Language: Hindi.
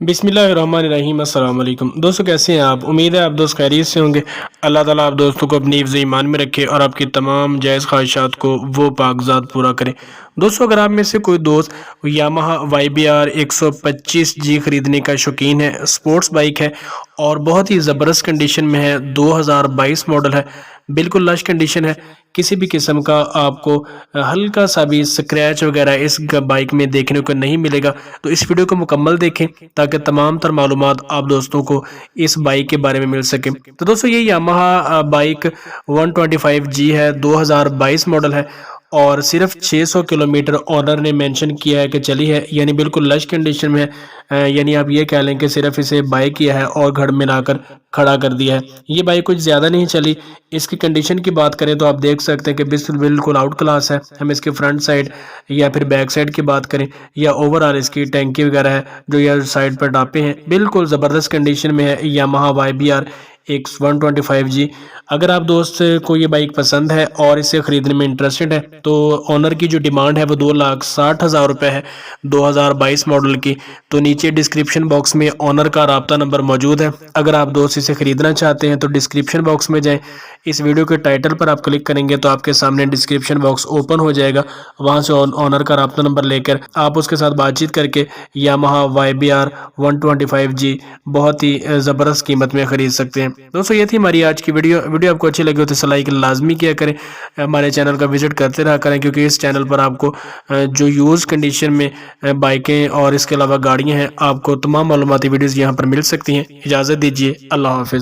बिस्मिल्लाहिर्रहमानिर्रहीम। अस्सलाम वालेकुम दोस्तों, कैसे हैं आप? उम्मीद है आप दोस्त खैरियत से होंगे। अल्लाह ताला आप दोस्तों को अपनी हिफ्ज़ ईमान में रखे और आपकी तमाम जायज़ ख्वाहिशात को वो पाकज़ात पूरा करे। दोस्तों, अगर आप में से कोई दोस्त यामाहा YBR 125G ख़रीदने का शौकीन है, स्पोर्ट्स बाइक है और बहुत ही ज़बरदस्त कंडीशन में है, 2022 मॉडल है, बिल्कुल लश कंडीशन है, किसी भी किस्म का आपको हल्का सा भी स्क्रैच वगैरह इस बाइक में देखने को नहीं मिलेगा। तो इस वीडियो को मुकम्मल देखें ताकि तमाम तर मालूमात आप दोस्तों को इस बाइक के बारे में मिल सके। तो दोस्तों, ये यामाहा बाइक 125G है, 2022 मॉडल है और सिर्फ 600 किलोमीटर ऑनर ने मेंशन किया है कि चली है, यानी बिल्कुल लश कंडीशन में है। यानी आप ये कह लें कि सिर्फ इसे बाय किया है और घर में लाकर खड़ा कर दिया है। ये बाइक कुछ ज़्यादा नहीं चली। इसकी कंडीशन की बात करें तो आप देख सकते हैं कि बिल्कुल आउट क्लास है। हम इसके फ्रंट साइड या फिर बैक साइड की बात करें या ओवरऑल इसकी टैंकी वगैरह है जो यह साइड पर डापे हैं, बिल्कुल ज़बरदस्त कंडीशन में है यामाहा YBR 125G। अगर आप दोस्त को ये बाइक पसंद है और इसे ख़रीदने में इंटरेस्टेड है तो ऑनर की जो डिमांड है वो 2,60,000 रुपये है 2022 मॉडल की। तो नीचे डिस्क्रिप्शन बॉक्स में ऑनर का राब्ता नंबर मौजूद है। अगर आप दोस्त इसे ख़रीदना चाहते हैं तो डिस्क्रिप्शन बॉक्स में जाएं, इस वीडियो के टाइटल पर आप क्लिक करेंगे तो आपके सामने डिस्क्रिप्शन बॉक्स ओपन हो जाएगा। वहां से ऑनर का राब्ता नंबर लेकर आप उसके साथ बातचीत करके यामाहा YBR 125G बहुत ही ज़बरदस्त कीमत में ख़रीद सकते हैं। दोस्तों, ये थी हमारी आज की वीडियो आपको अच्छी लगी हो तो लाइक लाजमी किया करें, हमारे चैनल का विजिट करते रहा करें, क्योंकि इस चैनल पर आपको जो यूज़ कंडीशन में बाइकें और इसके अलावा गाड़ियाँ हैं, आपको तमाम मालूमाती वीडियोज़ यहाँ पर मिल सकती हैं। इजाज़त दीजिए, अल्लाह हाफिज़।